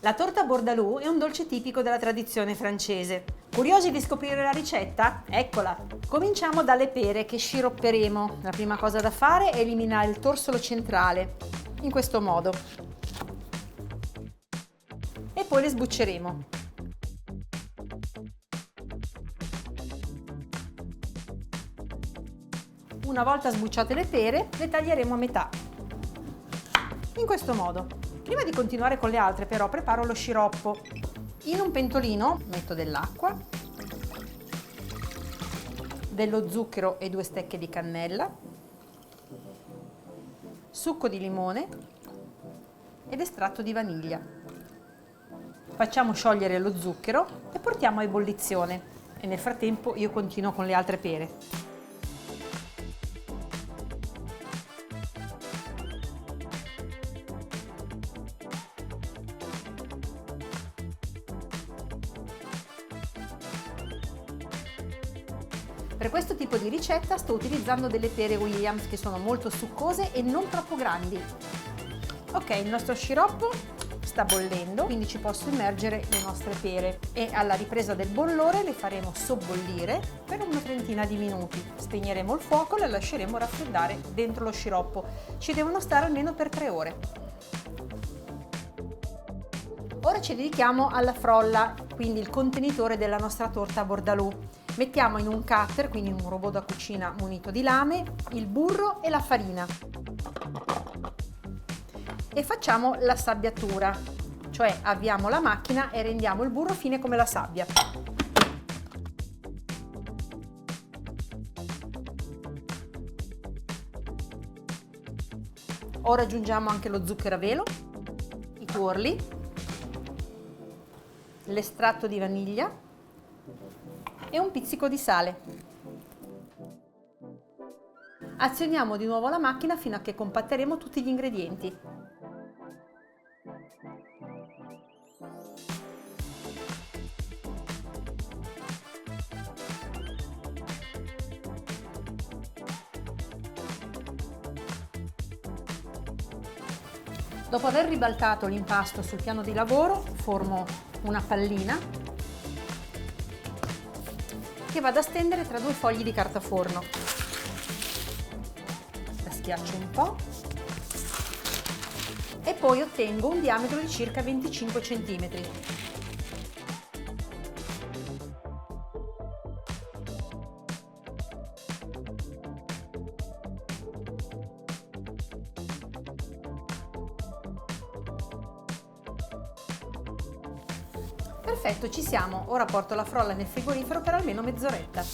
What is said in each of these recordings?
La torta bordalù è un dolce tipico della tradizione francese. Curiosi di scoprire la ricetta? Eccola! Cominciamo dalle pere che sciropperemo. La prima cosa da fare è eliminare il torsolo centrale, in questo modo. E poi le sbucceremo. Una volta sbucciate le pere, le taglieremo a metà. In questo modo. Prima di continuare con le altre però preparo lo sciroppo. In un pentolino metto dell'acqua, dello zucchero e 2 stecche di cannella, succo di limone ed estratto di vaniglia. Facciamo sciogliere lo zucchero e portiamo a ebollizione e nel frattempo io continuo con le altre pere. Per questo tipo di ricetta sto utilizzando delle pere Williams che sono molto succose e non troppo grandi. Ok, il nostro sciroppo sta bollendo, quindi ci posso immergere le nostre pere e alla ripresa del bollore le faremo sobbollire per una trentina di minuti. Spegneremo il fuoco e le lasceremo raffreddare dentro lo sciroppo. Ci devono stare almeno per 3 ore. Ora ci dedichiamo alla frolla, quindi il contenitore della nostra torta bordalù. Mettiamo in un cutter, quindi in un robot da cucina munito di lame, il burro e la farina e facciamo la sabbiatura, cioè avviamo la macchina e rendiamo il burro fine come la sabbia. Ora aggiungiamo anche lo zucchero a velo, i tuorli, l'estratto di vaniglia e un pizzico di sale. Azioniamo di nuovo la macchina fino a che compatteremo tutti gli ingredienti. Dopo aver ribaltato l'impasto sul piano di lavoro, formo una pallina che vado a stendere tra 2 fogli di carta forno. La schiaccio un po' e poi ottengo un diametro di circa 25 cm. Perfetto, ci siamo. Ora porto la frolla nel frigorifero per almeno mezz'oretta.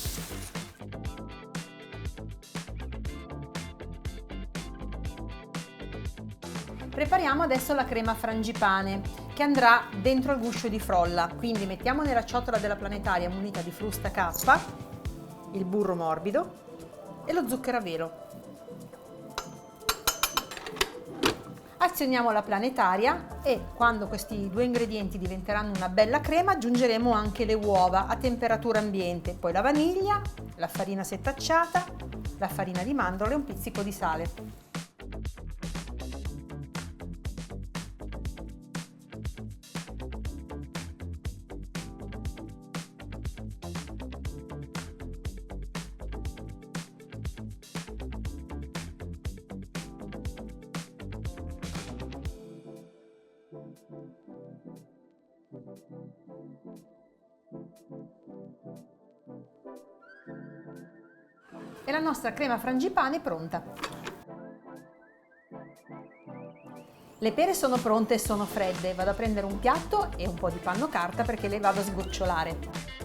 Prepariamo adesso la crema frangipane che andrà dentro il guscio di frolla. Quindi mettiamo nella ciotola della planetaria munita di frusta K il burro morbido e lo zucchero a velo. Azioniamo la planetaria e quando questi 2 ingredienti diventeranno una bella crema aggiungeremo anche le uova a temperatura ambiente, poi la vaniglia, la farina setacciata, la farina di mandorle e un pizzico di sale. E la nostra crema frangipane è pronta. Le pere sono pronte e sono fredde. Vado a prendere un piatto e un po' di panno carta perché le vado a sgocciolare.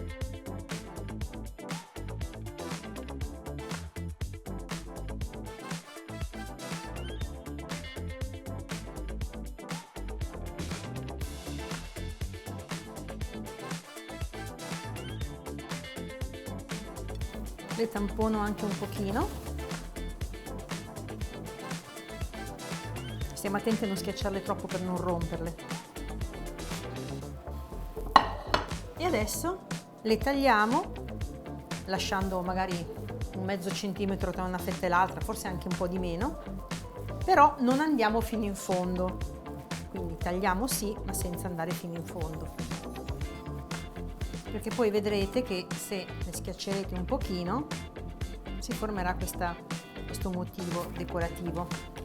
Le tampono anche un pochino. Stiamo attenti a non schiacciarle troppo per non romperle. E adesso le tagliamo lasciando magari un mezzo centimetro tra una fetta e l'altra, forse anche un po' di meno, però non andiamo fino in fondo. quindi tagliamo sì, ma senza andare fino in fondo, perché poi vedrete che se le schiaccerete un pochino si formerà questo motivo decorativo.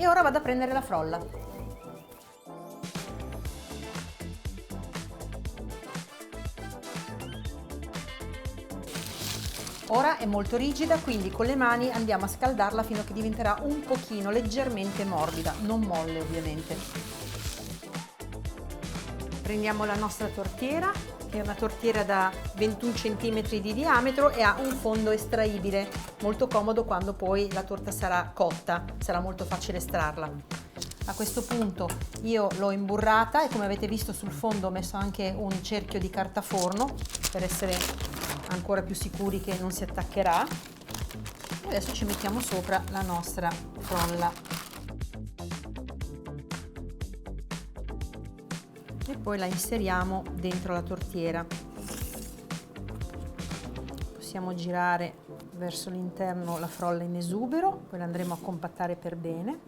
E ora vado a prendere la frolla. Ora è molto rigida, quindi con le mani andiamo a scaldarla fino a che diventerà un pochino leggermente morbida, non molle ovviamente. Prendiamo la nostra tortiera, che è una tortiera da 21 cm di diametro e ha un fondo estraibile, molto comodo quando poi la torta sarà cotta, sarà molto facile estrarla. A questo punto io l'ho imburrata e come avete visto sul fondo ho messo anche un cerchio di carta forno per essere ancora più sicuri che non si attaccherà. E adesso ci mettiamo sopra la nostra frolla. E poi la inseriamo dentro la tortiera. Possiamo girare verso l'interno la frolla in esubero, poi la andremo a compattare per bene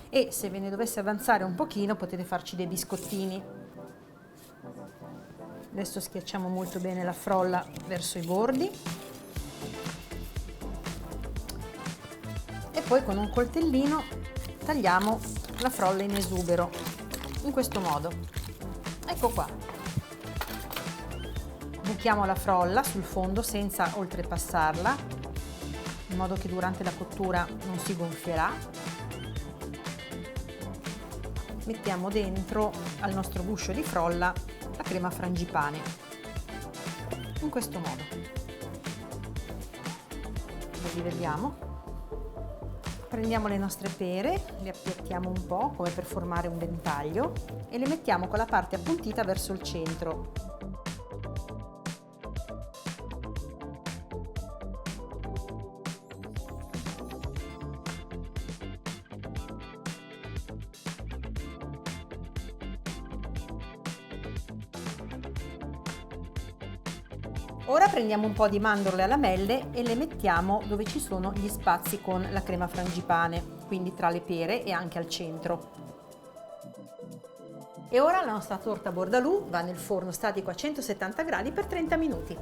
e se ve ne dovesse avanzare un pochino potete farci dei biscottini. Adesso schiacciamo molto bene la frolla verso i bordi e poi con un coltellino tagliamo la frolla in esubero in questo modo. Ecco qua. Buchiamo la frolla sul fondo senza oltrepassarla, in modo che durante la cottura non si gonfierà. Mettiamo dentro al nostro guscio di frolla la crema frangipane, in questo modo. Lo rivediamo. Prendiamo le nostre pere, le appiattiamo un po' come per formare un ventaglio e le mettiamo con la parte appuntita verso il centro. Ora prendiamo un po' di mandorle alla melle e le mettiamo dove ci sono gli spazi con la crema frangipane, quindi tra le pere e anche al centro. E ora la nostra torta bordalù va nel forno statico a 170 gradi per 30 minuti.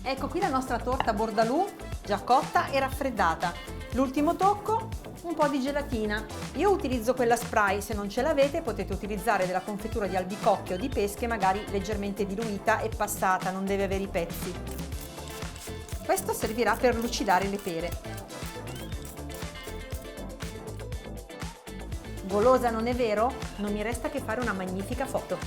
Ecco qui la nostra torta bordalù già cotta e raffreddata. L'ultimo tocco, un po' di gelatina. Io utilizzo quella spray, se non ce l'avete potete utilizzare della confettura di albicocche o di pesche, magari leggermente diluita e passata, non deve avere i pezzi. Questo servirà per lucidare le pere. Golosa, non è vero? Non mi resta che fare una magnifica foto.